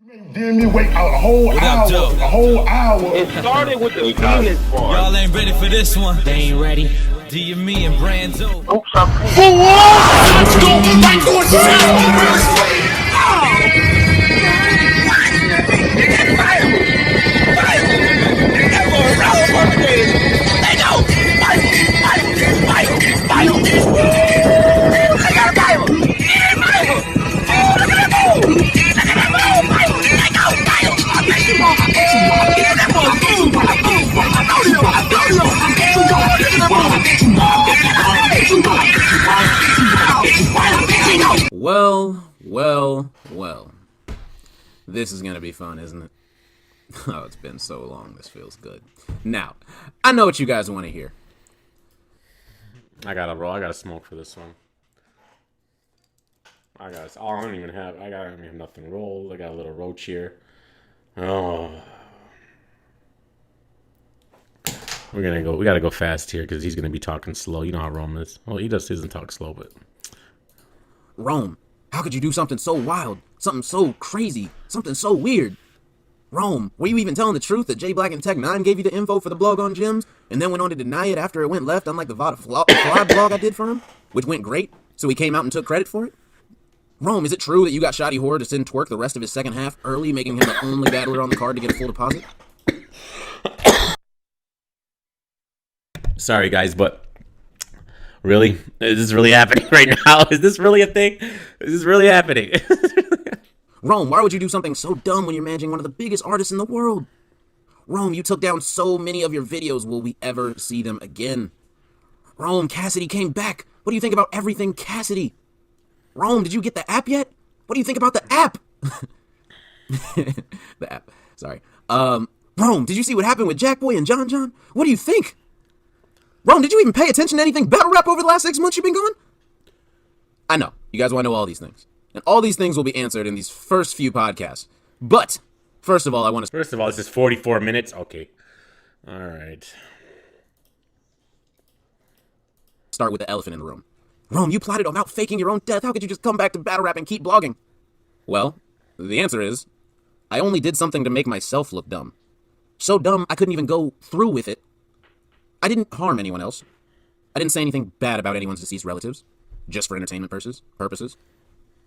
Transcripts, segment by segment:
Then me wait a whole hour. It started with the penis part. Y'all ain't ready for this one. They ain't ready. D and me and Brands over. Oops, I'm For what? Let's go right to it. Well. This is gonna be fun, isn't it? Oh, it's been so long. This feels good. Now, I know what you guys want to hear. I gotta smoke for this one. I don't even have nothing rolled. I got a little roach here. Oh. We gotta go fast here because he's gonna be talking slow. You know how Rome is. Well, he doesn't talk slow, but Rome, how could you do something so wild? Something so crazy? Something so weird? Rome, were you even telling the truth that J Black and Tech 9 gave you the info for the blog on gyms, and then went on to deny it after it went left, unlike the Vada Fly blog I did for him, which went great, so he came out and took credit for it? Rome, is it true that you got Shoddy Horror to send Twerk the rest of his second half early, making him the only battler on the card to get a full deposit? sorry guys, but really, is this really happening right now? Is this really a thing? Is this really happening? Rome, why would you do something so dumb when you're managing one of the biggest artists in the world? Rome, you took down so many of your videos. Will we ever see them again? Rome, Cassidy came back. What do you think about everything Cassidy? Rome, did you get the app yet? What do you think about the app? The app. Sorry. Rome, did you see what happened with Jackboy and John John? What do you think? Rome, did you even pay attention to anything battle rap over the last 6 months you've been gone? I know. You guys want to know all these things. And all these things will be answered in these first few podcasts. But, first of all, this is 44 minutes? Okay. All right. Start with the elephant in the room. Rome, you plotted about faking your own death. How could you just come back to battle rap and keep blogging? Well, the answer is, I only did something to make myself look dumb. So dumb, I couldn't even go through with it. I didn't harm anyone else. I didn't say anything bad about anyone's deceased relatives, just for entertainment purposes.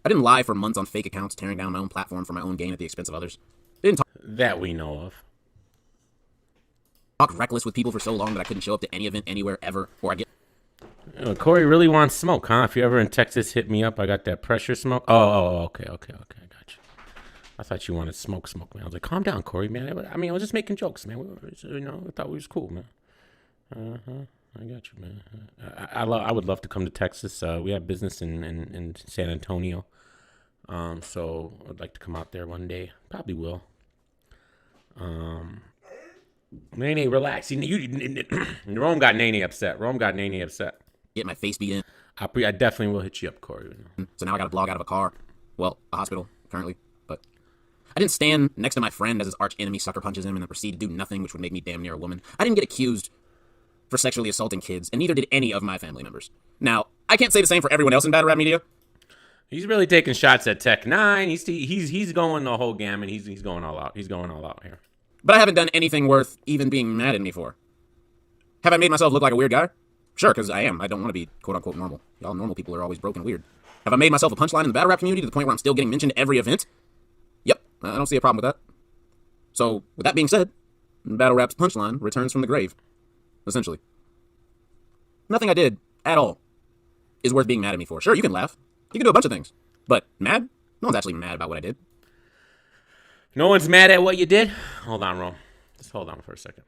I didn't lie for months on fake accounts, tearing down my own platform for my own gain at the expense of others. I didn't that we know of. Talk reckless with people for so long that I couldn't show up to any event anywhere ever, or I get... Corey really wants smoke, huh? If you're ever in Texas, hit me up. I got that pressure smoke. Okay. I got you. I thought you wanted smoke, man. I was like, calm down, Corey, man. I was just making jokes, man. I thought we was cool, man. I got you, man. I would love to come to Texas. We have business in San Antonio. So I'd like to come out there one day. Probably will. Nene, relax. Rome got Nene upset. Get my face beat in. I definitely will hit you up, Corey. So now I got to blog out of a car. Well, a hospital, currently. But I didn't stand next to my friend as his arch enemy sucker punches him and then proceed to do nothing which would make me damn near a woman. I didn't get accused for sexually assaulting kids, and neither did any of my family members. Now, I can't say the same for everyone else in battle rap media. He's really taking shots at Tech 9. He's going the whole gamut. He's going all out. He's going all out here. But I haven't done anything worth even being mad at me for. Have I made myself look like a weird guy? Sure, because I am. I don't want to be quote-unquote normal. Y'all normal people are always broke and weird. Have I made myself a punchline in the battle rap community to the point where I'm still getting mentioned at every event? Yep, I don't see a problem with that. So, with that being said, battle rap's punchline returns from the grave. Essentially. Nothing I did, at all, is worth being mad at me for. Sure, you can laugh. You can do a bunch of things. But mad? No one's actually mad about what I did. No one's mad at what you did? Hold on, Rome. Just hold on for a second.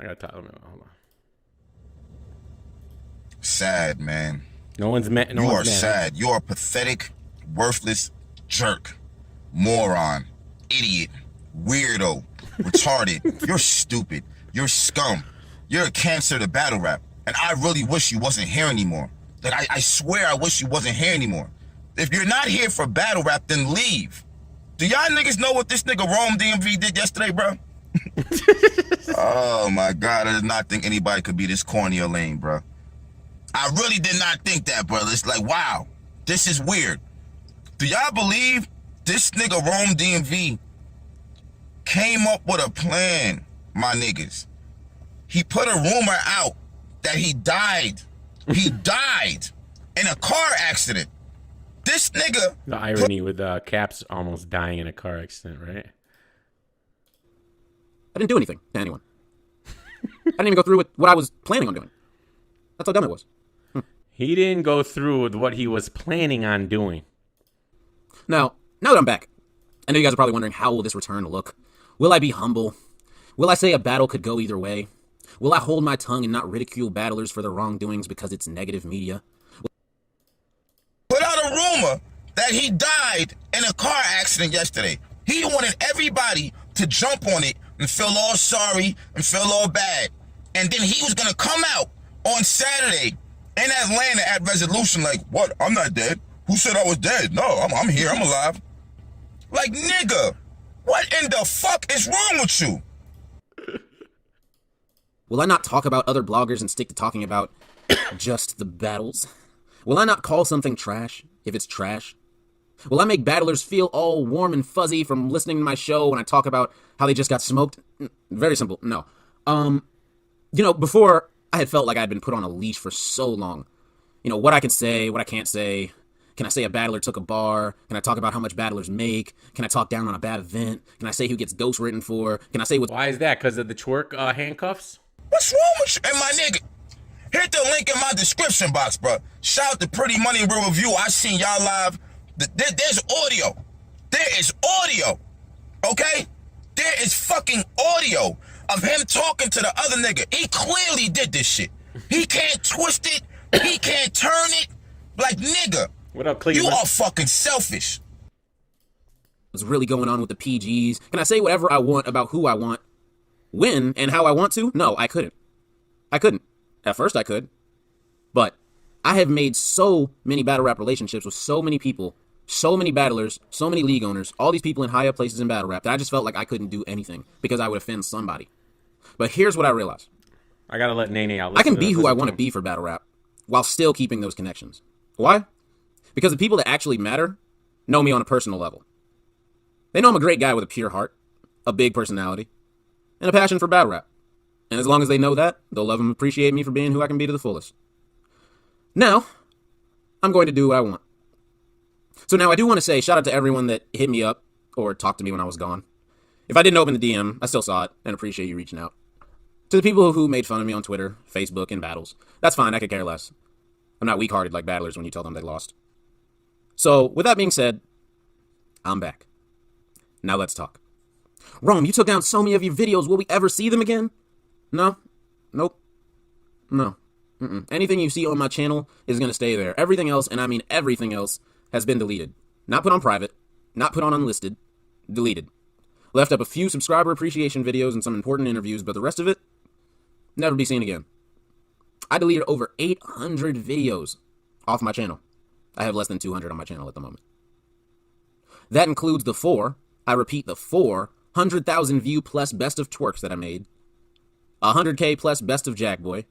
I gotta talk. Hold on. Sad, man. No one's mad. You are sad. You're a pathetic, worthless jerk, moron, idiot, weirdo, retarded. You're stupid. You're scum. You're a cancer to battle rap. And I really wish you wasn't here anymore. Like, I swear I wish you wasn't here anymore. If you're not here for battle rap, then leave. Do y'all niggas know what this nigga Rome DMV did yesterday, bro? Oh, my God. I did not think anybody could be this corny or lame, bro. I really did not think that, brother. It's like, wow, this is weird. Do y'all believe This nigga Rome DMV came up with a plan, my niggas. He put a rumor out that he died. He died in a car accident. This nigga... The irony with Caps almost dying in a car accident, right? I didn't do anything to anyone. I didn't even go through with what I was planning on doing. That's how dumb it was. He didn't go through with what he was planning on doing. Now that I'm back, I know you guys are probably wondering, how will this return look? Will I be humble? Will I say a battle could go either way? Will I hold my tongue and not ridicule battlers for their wrongdoings because it's negative media? Put out a rumor that he died in a car accident yesterday. He wanted everybody to jump on it and feel all sorry and feel all bad. And then he was going to come out on Saturday in Atlanta at Resolution like, what? I'm not dead. Who said I was dead? No, I'm here. I'm alive. Like, nigga, what in the fuck is wrong with you? Will I not talk about other bloggers and stick to talking about just the battles? Will I not call something trash if it's trash? Will I make battlers feel all warm and fuzzy from listening to my show when I talk about how they just got smoked? Very simple, no. Before, I had felt like I'd been put on a leash for so long. What I can say, what I can't say. Can I say a battler took a bar? Can I talk about how much battlers make? Can I talk down on a bad event? Can I say who gets ghost written for? Can I say what... Why is that? Because of the twerk handcuffs? What's wrong with you? And my nigga, hit the link in my description box, bro. Shout out to Pretty Money Real Review. I seen y'all live. There's audio. There is audio. Okay? There is fucking audio of him talking to the other nigga. He clearly did this shit. He can't twist it. He can't turn it. Like, nigga. What up, Cleveland? You are fucking selfish. What's really going on with the PGs? Can I say whatever I want about who I want? When and how I want to? No, I couldn't. At first I could. But I have made so many battle rap relationships with so many people, so many battlers, so many league owners, all these people in high up places in battle rap that I just felt like I couldn't do anything because I would offend somebody. But here's what I realized. I gotta let Nene out. I can be who I want to be for battle rap while still keeping those connections. Why? Because the people that actually matter know me on a personal level. They know I'm a great guy with a pure heart, a big personality, and a passion for battle rap. And as long as they know that, they'll love and appreciate me for being who I can be to the fullest. Now, I'm going to do what I want. So now I do want to say shout out to everyone that hit me up or talked to me when I was gone. If I didn't open the DM, I still saw it and appreciate you reaching out. To the people who made fun of me on Twitter, Facebook, and battles, that's fine, I could care less. I'm not weak-hearted like battlers when you tell them they lost. So, with that being said, I'm back. Now let's talk. Rome, you took down so many of your videos. Will we ever see them again? No. Nope. No. Anything you see on my channel is going to stay there. Everything else, and I mean everything else, has been deleted. Not put on private. Not put on unlisted. Deleted. Left up a few subscriber appreciation videos and some important interviews, but the rest of it, never be seen again. I deleted over 800 videos off my channel. I have less than 200 on my channel at the moment. That includes the 400,000 view plus best of twerks that I made, 100K plus best of Jackboy,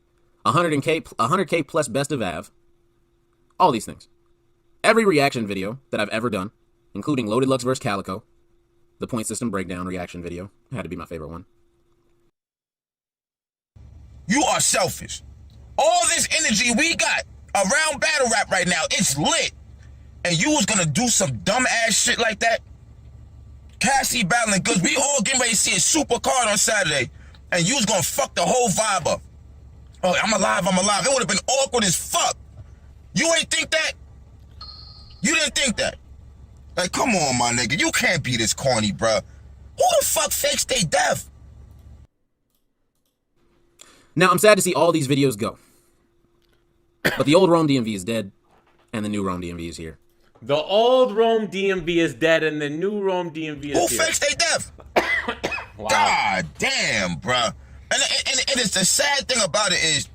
100K plus best of Av, all these things. Every reaction video that I've ever done, including Loaded Lux vs. Calico, the point system breakdown reaction video, had to be my favorite one. You are selfish. All this energy we got around battle rap right now, it's lit. And you was gonna do some dumb ass shit like that? Cassie battling, cause we all getting ready to see a super card on Saturday, and you was gonna fuck the whole vibe up. Oh, I'm alive. It would have been awkward as fuck. You ain't think that? You didn't think that? Like, come on, my nigga. You can't be this corny, bruh. Who the fuck fakes they death? Now, I'm sad to see all these videos go. But the old Rome DMV is dead, and the new Rome DMV is here. The old Rome DMV is dead, and the new Rome DMV is Who here. fakes they death? Wow. God damn, bruh. And it's the sad thing about it is,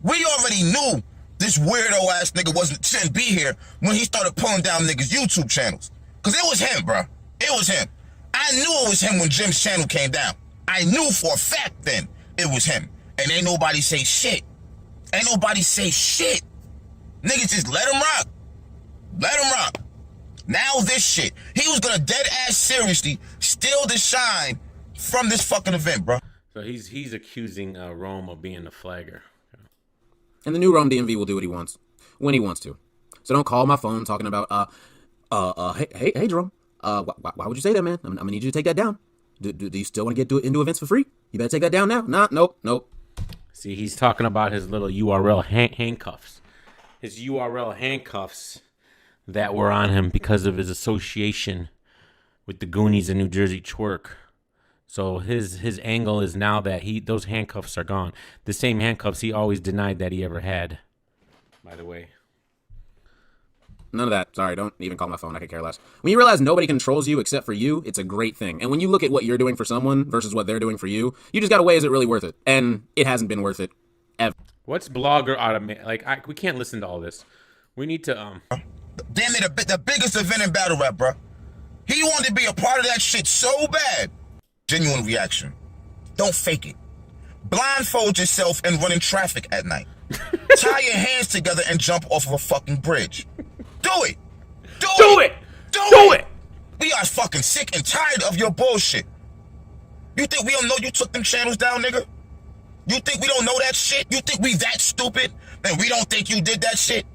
we already knew this weirdo ass nigga shouldn't be here when he started pulling down niggas' YouTube channels. Cause it was him, bruh. It was him. I knew it was him when Jim's channel came down. I knew for a fact then it was him. And ain't nobody say shit. Niggas just let him rock. Let him rock. Now this shit. He was gonna dead ass seriously steal the shine from this fucking event, bro. So he's accusing Rome of being the flagger. And the new Rome DMV will do what he wants, when he wants to. So don't call my phone talking about, hey, Jerome, why would you say that, man? I'm gonna need you to take that down. Do you still want to get into events for free? You better take that down now. Nah, nope. See, he's talking about his little URL handcuffs. His URL handcuffs that were on him because of his association with the Goonies and New Jersey Twerk. So his angle is now that those handcuffs are gone. The same handcuffs he always denied that he ever had, by the way. None of that. Sorry, don't even call my phone. I could care less. When you realize nobody controls you except for you, it's a great thing. And when you look at what you're doing for someone versus what they're doing for you, you just got to weigh, is it really worth it? And it hasn't been worth it ever. What's blogger automate? Like, we can't listen to all this. We need to Damn it, the biggest event in battle rap, bro. He wanted to be a part of that shit so bad. Genuine reaction. Don't fake it. Blindfold yourself and run in traffic at night. Tie your hands together and jump off of a fucking bridge. Do it. Do it. We are fucking sick and tired of your bullshit. You think we don't know you took them channels down, nigga? You think we don't know that shit? You think we that stupid? And we don't think you did that shit?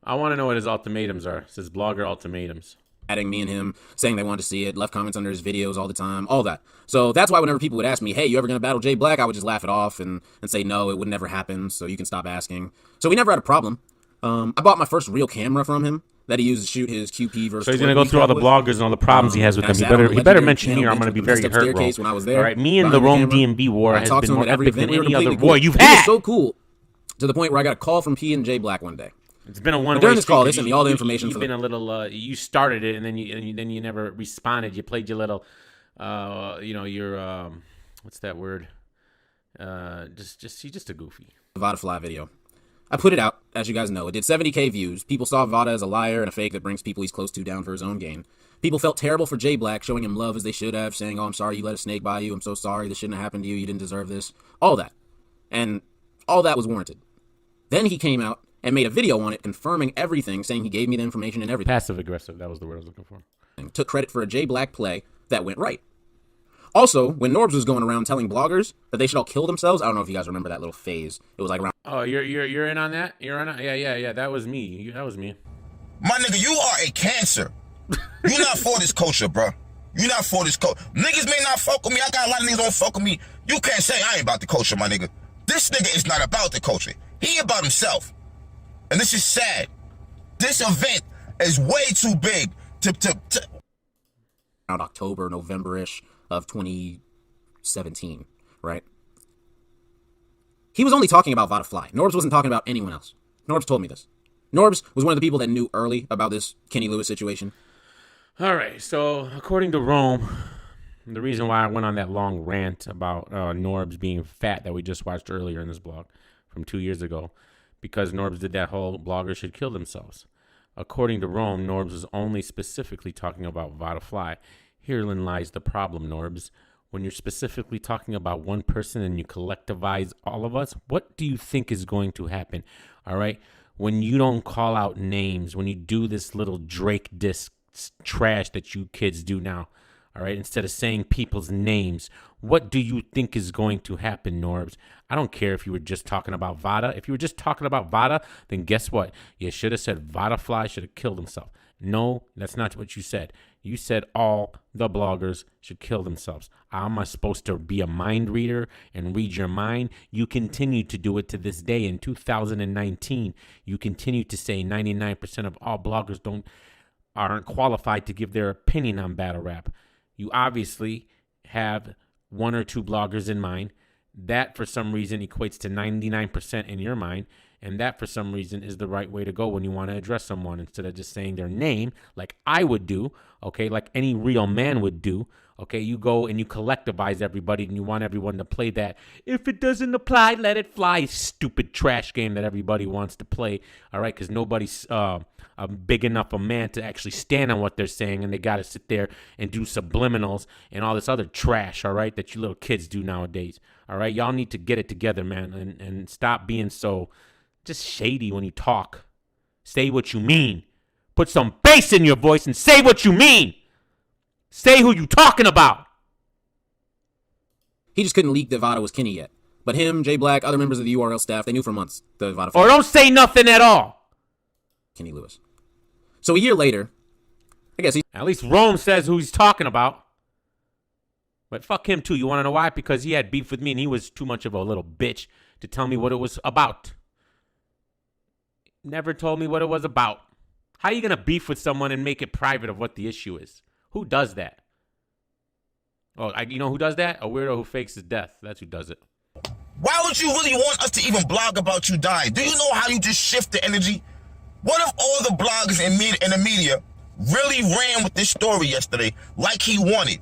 I want to know what his ultimatums are. It says blogger ultimatums. Adding me and him, saying they wanted to see it, left comments under his videos all the time, all that. So that's why whenever people would ask me, hey, you ever gonna battle Jay Black? I would just laugh it off and say, no, it would never happen, so you can stop asking. So we never had a problem. I bought my first real camera from him that he used to shoot his QP versus. So he's gonna go through all the bloggers and all the problems he has with them. He better mention here. I'm gonna be very hurt, bro. When I was there, all right, me and the Rome DMV war has been more epic than any other war you've had. It was so cool to the point where I got a call from P and J Black one day. It's been a one-way during this street. call, they sent me all the information. You've been a little. You started it, and then you never responded. You played your little, your what's that word? He's just a goofy. Vada Fly video. I put it out, as you guys know. It did 70K views. People saw Vada as a liar and a fake that brings people he's close to down for his own gain. People felt terrible for Jay Black, showing him love as they should have, saying, "Oh, I'm sorry you let a snake by you. I'm so sorry. This shouldn't have happened to you. You didn't deserve this." All that, and all that was warranted. Then he came out and made a video on it confirming everything, saying he gave me the information and everything. Passive-aggressive, that was the word I was looking for. Took credit for a Jay Black play that went right. Also, when Norbs was going around telling bloggers that they should all kill themselves, I don't know if you guys remember that little phase. It was like around... Oh, you're in on that? You're in on... Yeah, that was me. That was me. My nigga, you are a cancer. You're not for this culture, bro. You're not for this culture. Niggas may not fuck with me. I got a lot of niggas don't fuck with me. You can't say I ain't about the culture, my nigga. This nigga is not about the culture. He about himself. And this is sad. This event is way too big to around October, November-ish of 2017, right? He was only talking about Vada Fly. Norbs wasn't talking about anyone else. Norbs told me this. Norbs was one of the people that knew early about this Kenny Lewis situation. All right, so according to Rome, the reason why I went on that long rant about Norbs being fat that we just watched earlier in this blog from 2 years ago, because Norbs did that whole bloggers should kill themselves. According to Rome, Norbs was only specifically talking about Vada Fly. Herein lies the problem, Norbs. When you're specifically talking about one person and you collectivize all of us, what do you think is going to happen? All right? When you don't call out names, when you do this little Drake diss trash that you kids do now, all right, instead of saying people's names, what do you think is going to happen, Norbs? I don't care if you were just talking about Vada. If you were just talking about Vada, then guess what? You should have said Vada Fly should have killed himself. No, that's not what you said. You said all the bloggers should kill themselves. How am I supposed to be a mind reader and read your mind? You continue to do it to this day. In 2019, you continue to say 99% of all bloggers aren't qualified to give their opinion on battle rap. You obviously have one or two bloggers in mind. That, for some reason, equates to 99% in your mind. And that, for some reason, is the right way to go when you want to address someone instead of just saying their name like I would do, okay, like any real man would do, okay? You go and you collectivize everybody and you want everyone to play that. If it doesn't apply, let it fly, stupid trash game that everybody wants to play, all right? Because nobody's a big enough a man to actually stand on what they're saying, and they got to sit there and do subliminals and all this other trash, all right, that you little kids do nowadays, all right? Y'all need to get it together, man, and stop being so just shady when you talk. Say what you mean. Put some bass in your voice and say what you mean. Say who you talking about. He just couldn't leak that Vada was Kenny yet. But him, Jay Black, other members of the URL staff, they knew for months that Vada Or don't say nothing at all. Kenny Lewis. So a year later, I guess At least Rome says who he's talking about. But fuck him too. You want to know why? Because he had beef with me and he was too much of a little bitch to tell me what it was about. Never told me what it was about. How are you going to beef with someone and make it private of what the issue is? Who does that? Oh, you know who does that? A weirdo who fakes his death. That's who does it. Why would you really want us to even blog about you dying? Do you know how you just shift the energy? What if all the bloggers and the media really ran with this story yesterday like he wanted?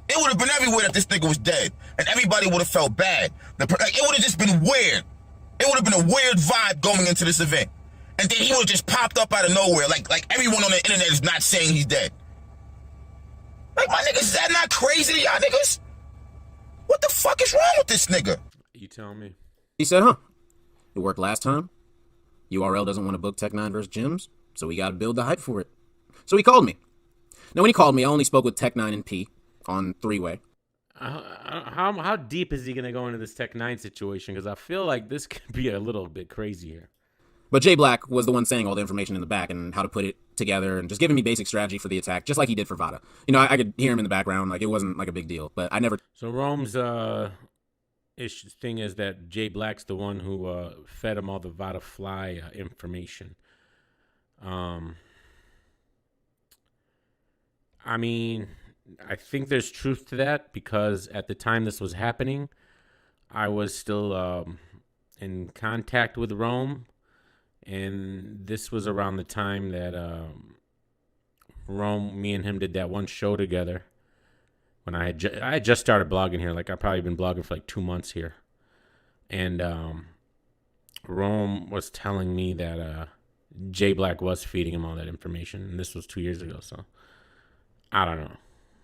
It would have been everywhere that this nigga was dead, and everybody would have felt bad. It would have just been weird. It would have been a weird vibe going into this event. And then he would have just popped up out of nowhere, like everyone on the internet is not saying he's dead. Like, my niggas, is that not crazy to y'all niggas? What the fuck is wrong with this nigga? You tell me. he said, it worked last time. URL doesn't want to book Tech9 versus Gyms, so we got to build the hype for it. So he called me. Now, when he called me, I only spoke with Tech9 and P on three-way. How deep is he going to go into this Tech9 situation? Because I feel like this could be a little bit crazy here. But Jay Black was the one saying all the information in the back and how to put it together and just giving me basic strategy for the attack, just like he did for Vada. You know, I could hear him in the background. Like, it wasn't like a big deal, but I never... So Rome's thing is that Jay Black's the one who fed him all the Vada Fly information. I mean, I think there's truth to that because at the time this was happening, I was still in contact with Rome. And this was around the time that Rome, me and him did that one show together. When I had just started blogging here, like I've probably been blogging for like 2 months here, and Rome was telling me that Jay Black was feeding him all that information, and this was 2 years ago. So I don't know.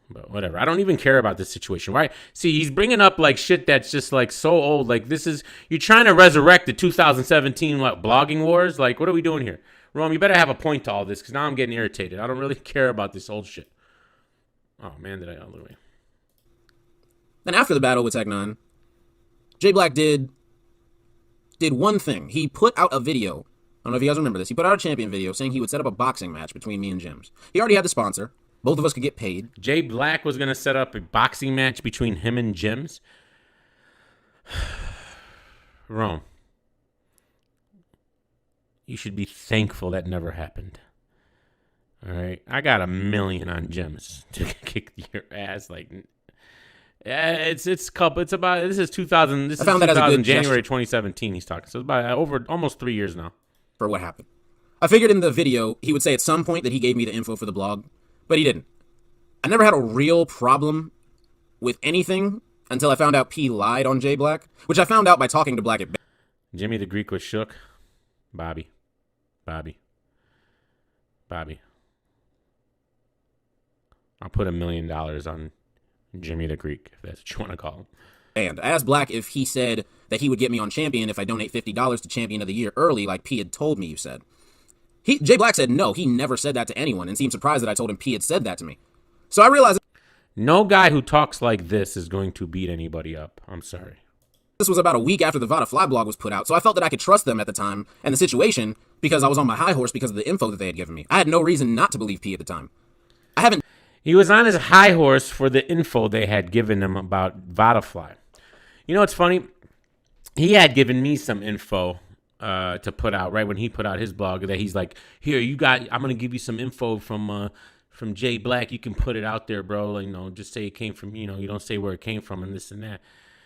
But whatever. I don't even care about this situation. Why? See, he's bringing up like shit that's just like so old. Like this is, you're trying to resurrect the 2017 blogging wars. Like, what are we doing here? Rome, you better have a point to all this because now I'm getting irritated. I don't really care about this old shit. Oh man, did I all the way? Then after the battle with Tech9, Jay Black did one thing. He put out a video. I don't know if you guys remember this. He put out a champion video saying he would set up a boxing match between me and Gyms. He already had the sponsor. Both of us could get paid. Jay Black was going to set up a boxing match between him and Gyms. Rome, you should be thankful that never happened. All right? I got $1 million on Gyms to kick your ass. Like, this is 2000. This is 2000, January 2017 he's talking. So it's about over almost 3 years now. For what happened. I figured in the video he would say at some point that he gave me the info for the blog. But he didn't. I never had a real problem with anything until I found out P lied on Jay Black, which I found out by talking to Black at Jimmy the Greek was shook. Bobby. I'll put $1 million on Jimmy the Greek, if that's what you want to call him. And I asked Black if he said that he would get me on Champion if I donate $50 to Champion of the Year early, like P had told me you said. Jay Black said no, he never said that to anyone, and seemed surprised that I told him P had said that to me. So I realized no guy who talks like this is going to beat anybody up. I'm sorry. This was about a week after the Vada Fly blog was put out, so I felt that I could trust them at the time and the situation because I was on my high horse because of the info that they had given me. I had no reason not to believe P at the time. He was on his high horse for the info they had given him about Vada Fly. You know what's funny? He had given me some info to put out right when he put out his blog that he's like, here, I'm going to give you some info from Jay Black. You can put it out there, bro. Like, just say it came from, you don't say where it came from and this and that.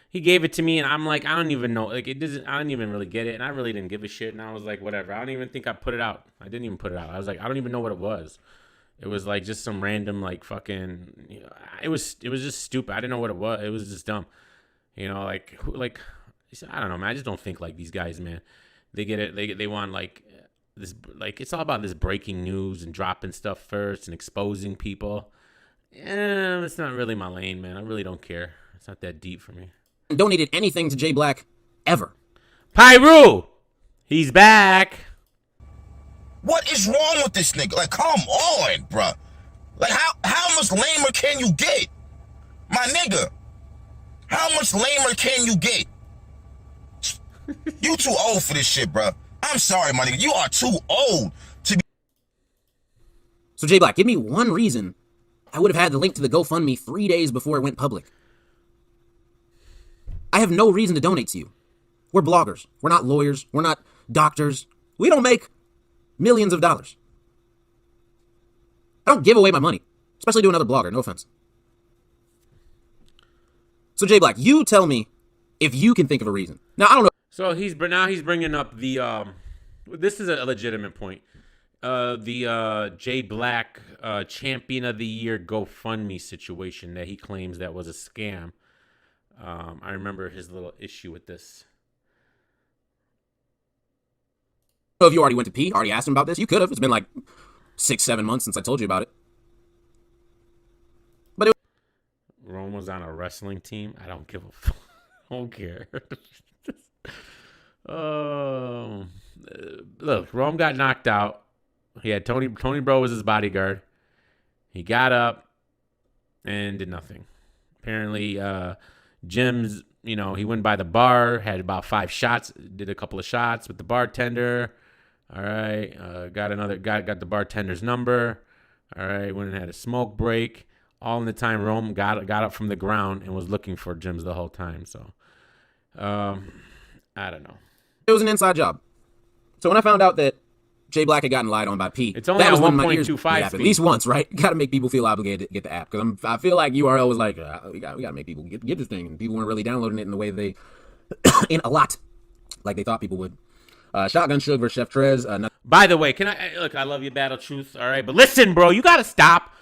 He gave it to me and I'm like, I don't even know. Like, I didn't even really get it. And I really didn't give a shit. And I was like, whatever. I don't even think I put it out. I didn't even put it out. I was like, I don't even know what it was. It was like just some random, like fucking, it was just stupid. I didn't know what it was. It was just dumb. I don't know, man. I just don't think like these guys, man. They get it. They want like this, like it's all about this breaking news and dropping stuff first and exposing people. It's not really my lane, man. I really don't care. It's not that deep for me. Donated anything to Jay Black ever. Pyru, he's back. What is wrong with this nigga? Like, come on, bruh. Like, how much lamer can you get? My nigga, how much lamer can you get? You too old for this shit, bruh. I'm sorry, my nigga. You are too old to be. So J Black, give me one reason I would have had the link to the GoFundMe 3 days before it went public. I have no reason to donate to you. We're bloggers. We're not lawyers. We're not doctors. We don't make millions of dollars. I don't give away my money, especially to another blogger. No offense. So J Black, you tell me if you can think of a reason. Now, I don't know. So he's bringing up the this is a legitimate point. The J Black Champion of the Year GoFundMe situation that he claims that was a scam. I remember his little issue with this. If you already went to P, already asked him about this, you could have. It's been like 6-7 months since I told you about it. But it Rome was on a wrestling team. I don't give a fuck. I don't care. Look, Rome got knocked out. He had Tony Bro was his bodyguard. He got up and did nothing. Apparently, Jim's, he went by the bar, had about 5 shots, did a couple of shots with the bartender. All right, got the bartender's number. All right, went and had a smoke break. All in the time, Rome got up from the ground and was looking for Jim's the whole time. So, I don't know. It was an inside job. So when I found out that J Black had gotten lied on by P, it's only that was at when my ears 1.25 at least once, right? Got to make people feel obligated to get the app, because I feel like URL was like, we got to make people get this thing, and people weren't really downloading it in the way they in a lot like they thought people would. Shotgun Suge versus Chef Trez. By the way, look? I love you, Battle Truth. All right, but listen, bro, you gotta stop.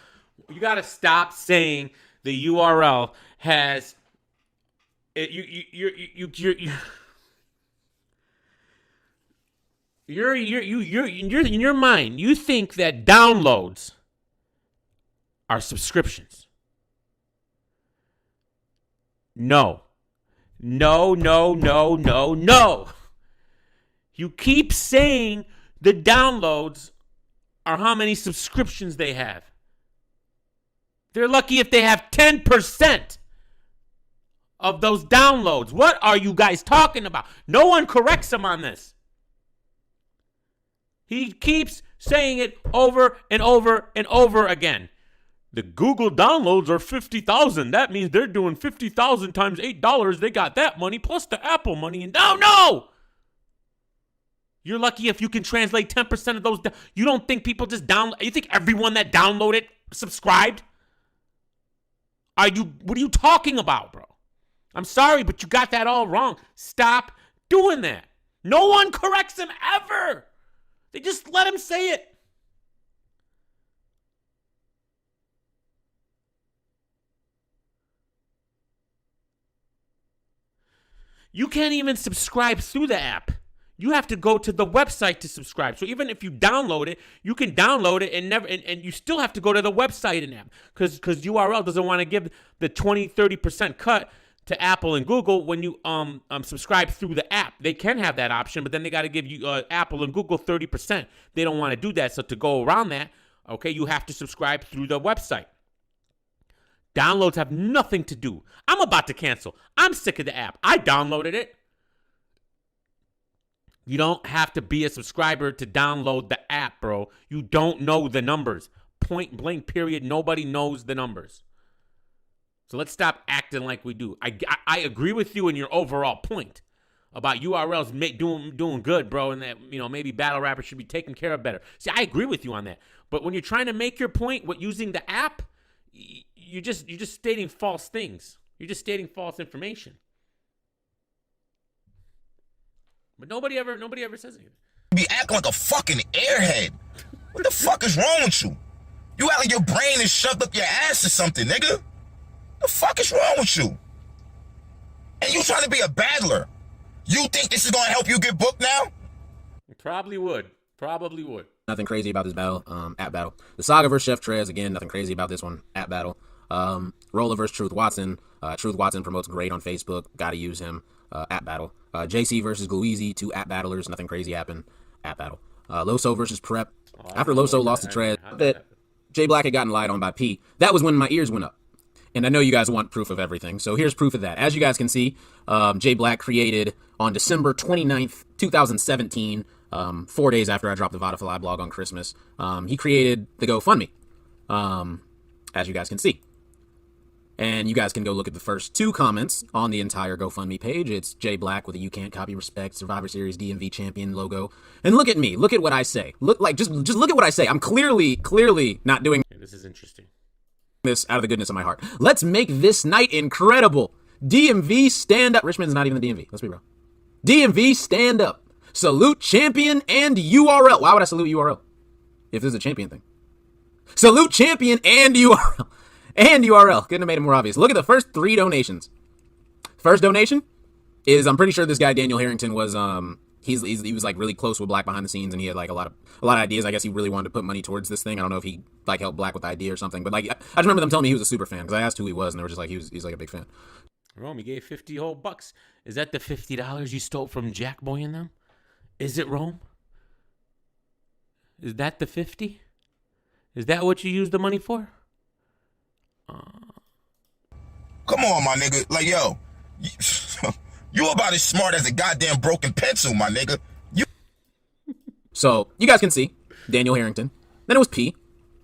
You gotta stop saying the URL has. You're in your mind. You think that downloads are subscriptions. No. You keep saying the downloads are how many subscriptions they have. They're lucky if they have 10% of those downloads. What are you guys talking about? No one corrects him on this. He keeps saying it over and over and over again. The Google downloads are 50,000. That means they're doing 50,000 times $8. They got that money plus the Apple money. And no! You're lucky if you can translate 10% of those. You don't think people just download? You think everyone that downloaded subscribed? What are you talking about, bro? I'm sorry, but you got that all wrong. Stop doing that. No one corrects him ever. They just let him say it. You can't even subscribe through the app. You have to go to the website to subscribe. So even if you download it, you can download it and you still have to go to the website and app because URL doesn't want to give the 20-30% cut to Apple and Google when you subscribe through the app. They can have that option, but then they got to give you Apple and Google 30%. They don't want to do that. So to go around that, okay, you have to subscribe through the website. Downloads have nothing to do. I'm about to cancel. I'm sick of the app. I downloaded it. You don't have to be a subscriber to download the app, bro. You don't know the numbers. Point blank, period. Nobody knows the numbers. So let's stop acting like we do. I agree with you in your overall point about URLs doing good, bro, and that maybe battle rappers should be taken care of better. See, I agree with you on that. But when you're trying to make your point with using the app, you're just stating false things. You're just stating false information. But nobody ever says anything. You be acting like a fucking airhead. What the fuck is wrong with you? You act like your brain is shoved up your ass or something, nigga. The fuck is wrong with you? And you trying to be a battler. You think this is going to help you get booked now? Probably would. Nothing crazy about this battle, app battle. The Saga versus Chef Trez, again, nothing crazy about this one, app battle. Roller versus Truth Watson. Truth Watson promotes great on Facebook. Got to use him. App battle. JC versus Gluezy, 2 app battlers. Nothing crazy happened. App battle. Loso versus Prep. After Loso lost to Trez, that Jay Black had gotten lied on by P. That was when my ears went up. And I know you guys want proof of everything, so here's proof of that. As you guys can see, Jay Black created on December 29th, 2017, 4 days after I dropped the Vodafly blog on Christmas, he created the GoFundMe, as you guys can see. And you guys can go look at the first 2 comments on the entire GoFundMe page. It's Jay Black with a "You Can't Copy Respect" Survivor Series DMV champion logo. And look at me. Look at what I say. Just look at what I say. I'm clearly not doing This is interesting. this out of the goodness of my heart. Let's make this night incredible. DMV stand up. Richmond's not even the DMV. Let's be real. DMV stand up. Salute champion and URL. Why would I salute URL if this is a champion thing? Salute champion and URL. And URL. Couldn't have made it more obvious. Look at the first 3 donations. First donation is, I'm pretty sure this guy Daniel Harrington was he was like really close with Black behind the scenes, and he had like a lot of ideas. I guess he really wanted to put money towards this thing. I don't know if he like helped Black with the idea or something, but like I just remember them telling me he was a super fan because I asked who he was, and they were just like he's like a big fan. Rome, you gave 50 whole bucks. Is that the $50 you stole from Jack Boy and them? Is it, Rome? Is that the 50? Is that what you used the money for? Come on, my nigga. Like, yo, you about as smart as a goddamn broken pencil, my nigga. So you guys can see Daniel Harrington. Then it was P.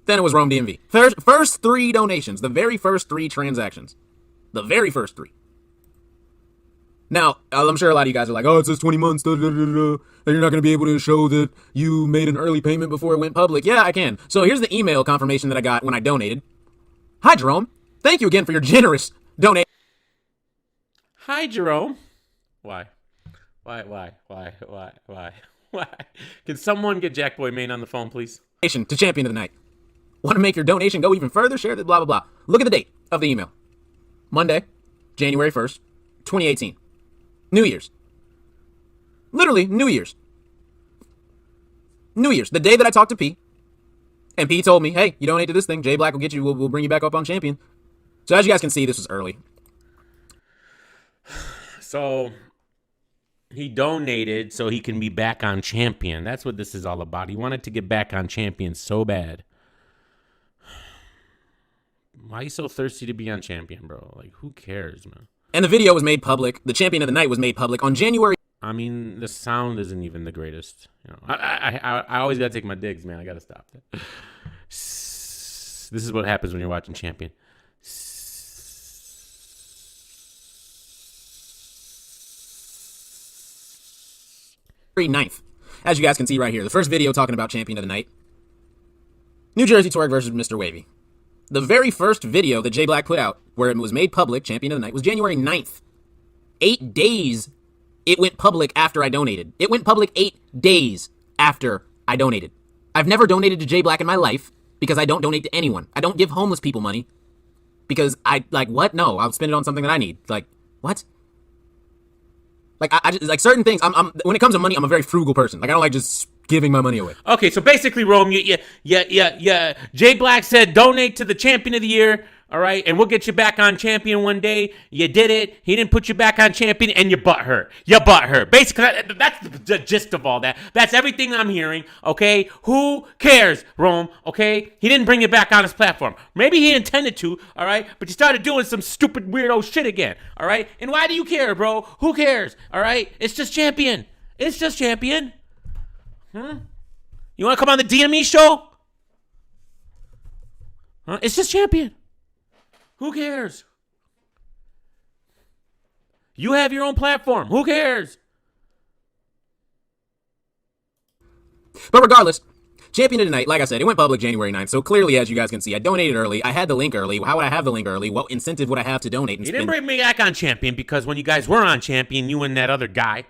Then it was Rome DMV. First 3 donations. The very first 3 transactions. The very first 3. Now, I'm sure a lot of you guys are like, oh, it says 20 months, and you're not going to be able to show that you made an early payment before it went public. Yeah, I can. So here's the email confirmation that I got when I donated. Hi, Jerome. Thank you again for your generous donation. Hi, Jerome. Why? Can someone get Jack Boy Main on the phone, please? To champion of the night. Want to make your donation go even further? Share the blah, blah, blah. Look at the date of the email. Monday, January 1st, 2018. New Year's. Literally, New Year's. New Year's. The day that I talked to P. And P told me, hey, you donate to this thing, Jay Black will get you, we'll bring you back up on champion. So as you guys can see, this was early. So he donated so he can be back on champion. That's what this is all about. He wanted to get back on champion so bad. Why are you so thirsty to be on champion, bro? Like, who cares, man? And the video was made public. The champion of the night was made public on January. I mean, the sound isn't even the greatest. You know, I always gotta take my digs, man. I gotta stop that. This is what happens when you're watching champion. 9th. As you guys can see right here, the first video talking about champion of the night. New Jersey Twerk versus Mr. Wavy. The very first video that Jay Black put out, where it was made public, champion of the night, was January 9th. 8 days it went public after I donated. It went public 8 days after I donated. I've never donated to Jay Black in my life because I don't donate to anyone. I don't give homeless people money because what? No, I'll spend it on something that I need. Like, what? Like, I just, like, certain things, I'm when it comes to money, I'm a very frugal person. Like, I don't like just giving my money away. Okay, so basically, Rome, yeah. Jay Black said donate to the champion of the year, all right, and we'll get you back on champion one day. You did it. He didn't put you back on champion, and you butt hurt. Basically, that's the gist of all that. That's everything I'm hearing, okay? Who cares, Rome, okay? He didn't bring you back on his platform. Maybe he intended to, all right? But you started doing some stupid, weirdo shit again, all right? And why do you care, bro? Who cares, all right? It's just champion. It's just champion. You want to come on the DME show? It's just champion. Who cares? You have your own platform. Who cares? But regardless, champion of the night, like I said, it went public January 9th. So clearly, as you guys can see, I donated early. I had the link early. How would I have the link early? What incentive would I have to donate? You didn't bring me back on champion because when you guys were on champion, you and that other guy,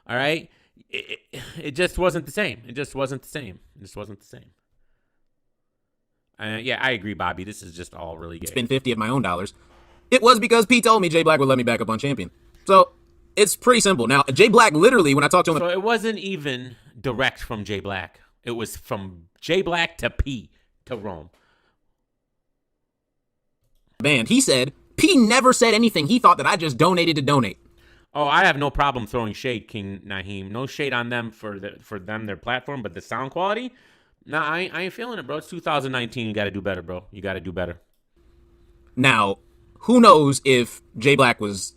all right, it just wasn't the same. It just wasn't the same. Yeah, I agree, Bobby. This is just all really gay. Spend 50 of my own dollars. It was because Pete told me Jay Black would let me back up on champion. So it's pretty simple. Now, Jay Black literally, when I talked to him, so it wasn't even direct from Jay Black. It was from Jay Black to P to Rome. Band. He said P never said anything. He thought that I just donated to donate. Oh, I have no problem throwing shade, King Naheem. No shade on them for their platform, but the sound quality, nah, I ain't feeling it, bro. It's 2019. You got to do better, bro. You got to do better. Now, who knows if Jay Black was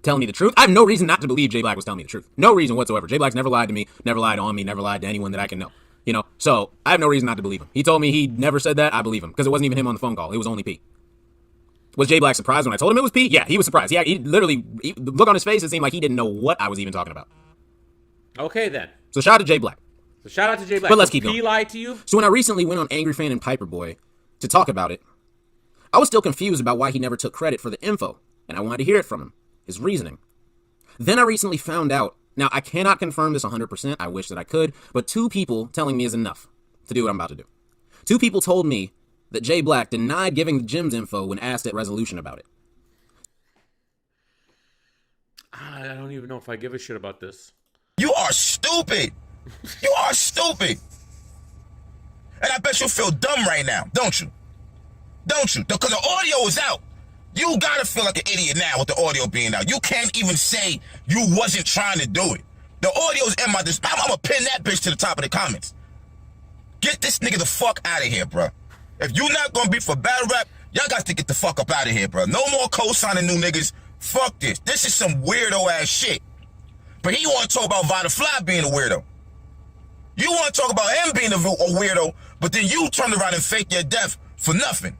telling me the truth? I have no reason not to believe Jay Black was telling me the truth. No reason whatsoever. Jay Black's never lied to me, never lied on me, never lied to anyone that I can know. You know, so I have no reason not to believe him. He told me he never said that. I believe him because it wasn't even him on the phone call. It was only P. Was Jay Black surprised when I told him it was P? Yeah, he was surprised. He literally, the look on his face, it seemed like he didn't know what I was even talking about. Okay, then. So shout out to Jay Black. So shout out to Jay Black. But let's keep going. P lied to you? So when I recently went on Angry Fan and Piperboy to talk about it, I was still confused about why he never took credit for the info, and I wanted to hear it from him, his reasoning. Then I recently found out, now I cannot confirm this 100%, I wish that I could, but 2 people telling me is enough to do what I'm about to do. 2 people told me that Jay Black denied giving the gym's info when asked at Resolution about it. I don't even know if I give a shit about this. You are stupid. You are stupid. And I bet you feel dumb right now, don't you? Don't you? Because the audio is out. You gotta feel like an idiot now with the audio being out. You can't even say you wasn't trying to do it. The audio's in my I'm gonna pin that bitch to the top of the comments. Get this nigga the fuck out of here, bro. If you not gonna be for battle rap, y'all got to get the fuck up out of here, bro. No more co-signing new niggas. Fuck this. This is some weirdo ass shit. But he want to talk about Vada Fly being a weirdo. You want to talk about him being a weirdo, but then you turn around and fake your death for nothing.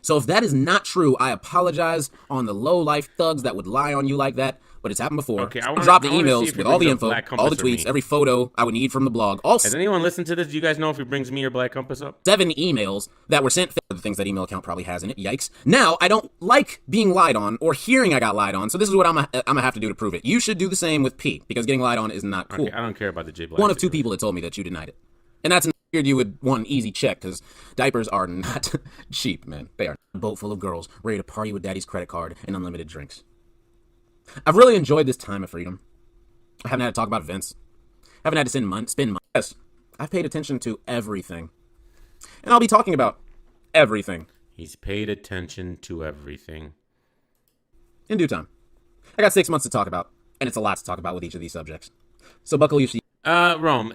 So if that is not true, I apologize on the low-life thugs that would lie on you like that, but it's happened before. Okay, I drop the emails with all the info, Black all the Compass or tweets, me. every photo I would need from the blog. All Has anyone listened to this? Do you guys know if he brings me or Black Compass up? 7 emails that were sent, the things that email account probably has in it, yikes. Now, I don't like being lied on or hearing I got lied on, so this is what I'm gonna have to do to prove it. You should do the same with P, because getting lied on is not cool. Okay, I don't care about the J Black. One of 2 people that told me that you denied it. And that's figured you would want an easy check, because diapers are not cheap, man. They are a boat full of girls ready to party with daddy's credit card and unlimited drinks. I've really enjoyed this time of freedom. I haven't had to talk about events. I haven't had to spend money. Yes, I've paid attention to everything. And I'll be talking about everything. He's paid attention to everything. In due time. I got 6 months to talk about, and it's a lot to talk about with each of these subjects. So buckle your seat. Rome,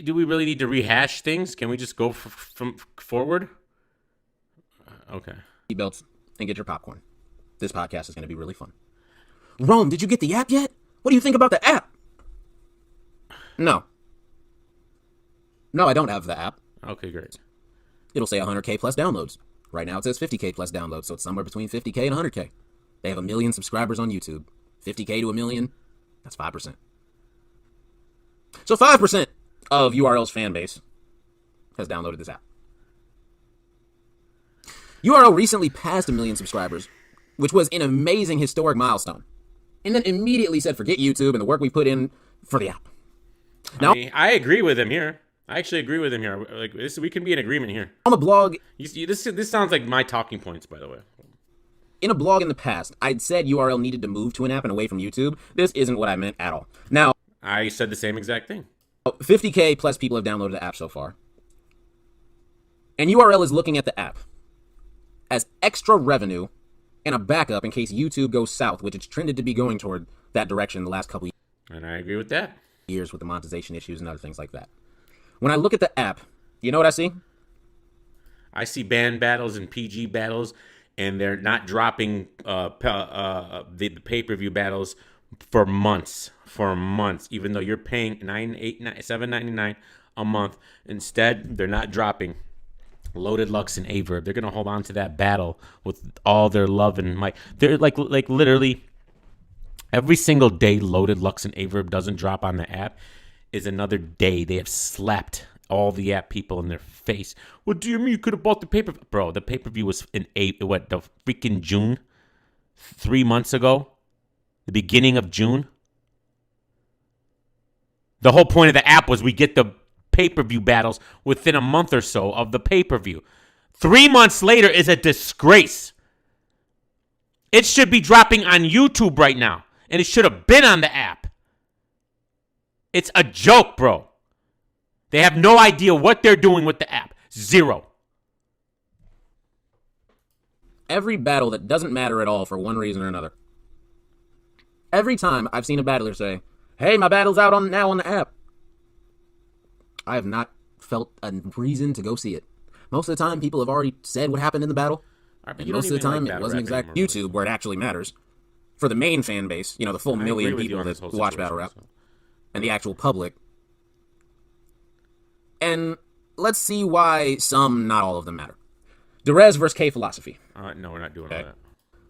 do we really need to rehash things? Can we just go from forward? Okay. Seatbelts and get your popcorn. This podcast is going to be really fun. Rome, did you get the app yet? What do you think about the app? No, I don't have the app. Okay, great. It'll say 100K plus downloads. Right now it says 50K plus downloads, so it's somewhere between 50K and 100K. They have 1 million subscribers on YouTube. 50K to 1 million, that's 5%. So 5% of URL's fan base has downloaded this app. URL recently passed 1 million subscribers, which was an amazing historic milestone. And then immediately said, forget YouTube and the work we put in for the app. Now, I agree with him here. I actually agree with him here. Like this, we can be in agreement here. on a blog, This sounds like my talking points, by the way. in a blog in the past, I'd said URL needed to move to an app and away from YouTube. This isn't what I meant at all. Now, I said the same exact thing. 50K plus people have downloaded the app so far. And URL is looking at the app as extra revenue and a backup in case YouTube goes south, which it's trended to be going toward that direction the last couple And I agree with that. years with the monetization issues and other things like that. When I look at the app, you know what I see? I see band battles and PG battles, and they're not dropping the pay-per-view battles for months. Even though you're paying $7.99 a month. Instead, they're not dropping Loaded Lux and Averb. They're gonna hold on to that battle with all their love and might. They're like literally every single day Loaded Lux and Averb doesn't drop on the app is another day they have slapped all the app people in their face. What do you mean you could have bought the pay-per-view? Bro, the pay-per-view was the freaking June? 3 months ago? The beginning of June? The whole point of the app was we get the pay-per-view battles within a month or so of the pay-per-view. 3 months later is a disgrace. It should be dropping on YouTube right now. And it should have been on the app. It's a joke, bro. They have no idea what they're doing with the app. Zero. Every battle that doesn't matter at all for one reason or another Every time I've seen a battler say, "Hey, my battle's out on the app," I have not felt a reason to go see it. Most of the time, people have already said what happened in the battle, and most of the time, it wasn't exactly YouTube where it actually matters. For the main fan base, the full million people that watch battle rap, and the actual public. And let's see why some, not all of them, matter. Derez versus K Philosophy. No, we're not doing all that.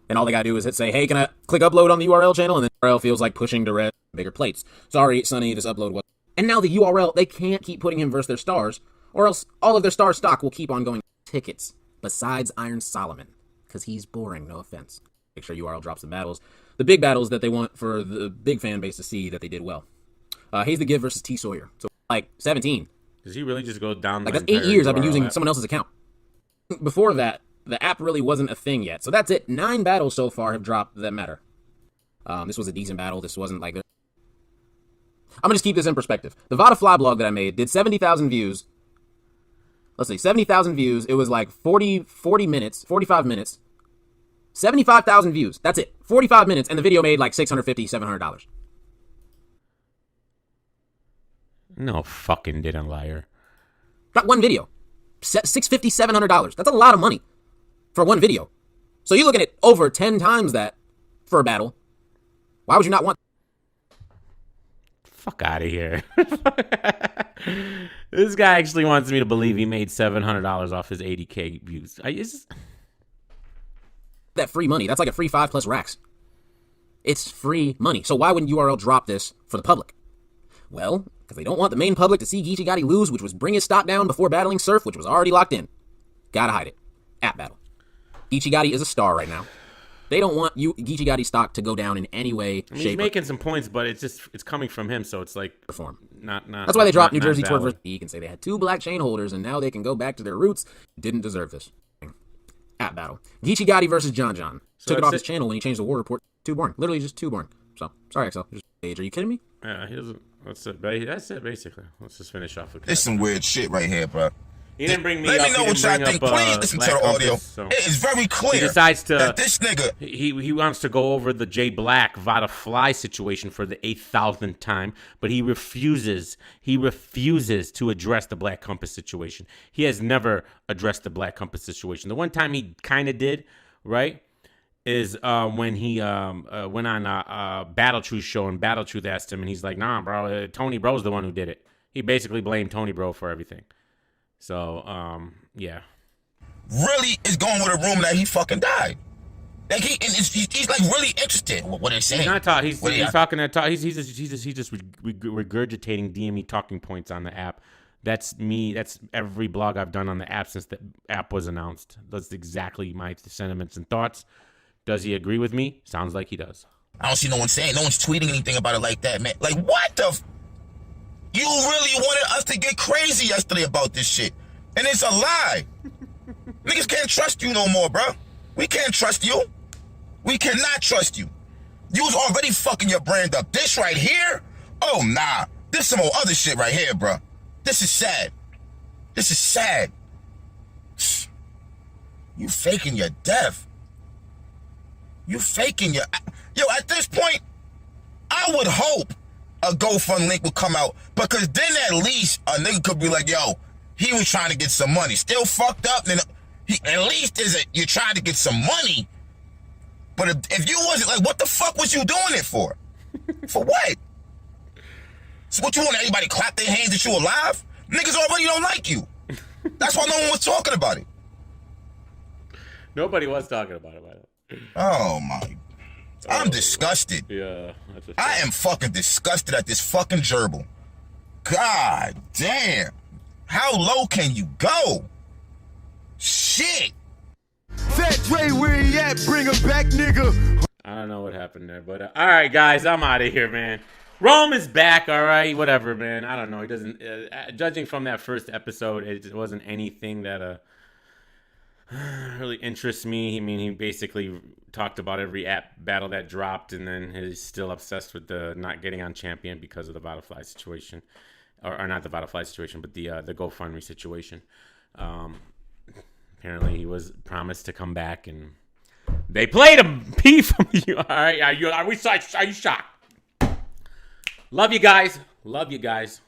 And all they gotta do is say, "Hey, can I click upload on the URL channel?" And then the URL feels like pushing Derez bigger plates. Sorry, Sonny, this upload was. And now the URL, they can't keep putting him versus their stars, or else all of their star stock will keep on going tickets. Besides Iron Solomon, because he's boring. No offense. Make sure URL drops the battles, the big battles that they want for the big fan base to see that they did well. Hayes the Give versus T Sawyer. So 17. Does he really just go down? That's 8 years I've been using someone else's account. Before that, the app really wasn't a thing yet. So that's it. 9 battles so far have dropped that matter. This was a decent battle. This wasn't like... I'm going to just keep this in perspective. The Vada Fly blog that I made did 70,000 views. Let's see, 70,000 views. It was like 40 minutes, 45 minutes. 75,000 views. That's it. 45 minutes, and the video made like $650, $700. No fucking didn't, liar. Got one video. $650, $700. That's a lot of money for one video. So you're looking at over 10 times that for a battle. Why would you not want... Fuck out of here. This guy actually wants me to believe he made $700 off his 80K views. That free money. That's like a free 5 plus racks. It's free money. So why wouldn't URL drop this for the public? Well, because they don't want the main public to see Geechee Gotti lose, which was bring his stock down before battling Surf, which was already locked in. Gotta hide it. App battle. Geechee Gotti is a star right now. They don't want Geechee Gotti stock to go down in any way, shape. He's making some points, but it's coming from him, so it's like perform. Not. That's why they dropped New Jersey Twerk versus Geek and say they had 2 black chain holders and now they can go back to their roots. Didn't deserve this. App battle. Geechee Gotti versus John John. Took it off his channel when he changed the war report. Too boring. Literally just too boring. So sorry, XL. Are you kidding me? Yeah, he doesn't. That's it basically. Let's just finish off with that. There's some weird shit right here, bro. He didn't bring me Let up. me know what y'all think. Please listen to the audio. It is very clear he decides to, that this nigga... He wants to go over the Jay Black Vada Fly situation for the 8,000th time, but he refuses. He refuses to address the Black Compass situation. He has never addressed the Black Compass situation. The one time he kind of did, right, is when he went on a Battle Truth show, and Battle Truth asked him, and he's like, "Nah, bro, Tony Bro's the one who did it." He basically blamed Tony Bro for everything. So, yeah. Really is going with a rumor that he fucking died. Like he's like really interested. What they saying? He's not talking. He's talking that talk. He's just regurgitating DME talking points on the app. That's me. That's every blog I've done on the app since the app was announced. That's exactly my sentiments and thoughts. Does he agree with me? Sounds like he does. I don't see no one saying. No one's tweeting anything about it like that, man. Like what the? You really wanted us to get crazy yesterday about this shit. And it's a lie. Niggas can't trust you no more, bro. We can't trust you. We cannot trust you. You was already fucking your brand up. This right here? Oh, nah. This some old other shit right here, bro. This is sad. This is sad. You faking your death. You faking your... Yo, at this point, I would hope a GoFund link would come out, because then at least a nigga could be like, yo, he was trying to get some money. Still fucked up, then at least you're trying to get some money. But if you wasn't, like, what the fuck was you doing it for? For what? So what, you want everybody clap their hands that you alive? Niggas already don't like you. That's why no one was talking about it. Nobody was talking about it, by the way. Oh my. I'm disgusted. Yeah. I am fucking disgusted at this fucking gerbil. God damn. How low can you go? Shit. Fat Dre, where he at? Bring him back, nigga. I don't know what happened there, but all right, guys, I'm out of here, man. Rome is back, all right, whatever, man. I don't know. He doesn't. Judging from that first episode, it wasn't anything that really interests me. I mean, he basically talked about every app battle that dropped, and then he's still obsessed with the not getting on Champion because of the Butterfly situation, or not the Butterfly situation, but the GoFundMe situation. Apparently, he was promised to come back, and They played a P from you. All right, are you shocked? Love you guys. Love you guys.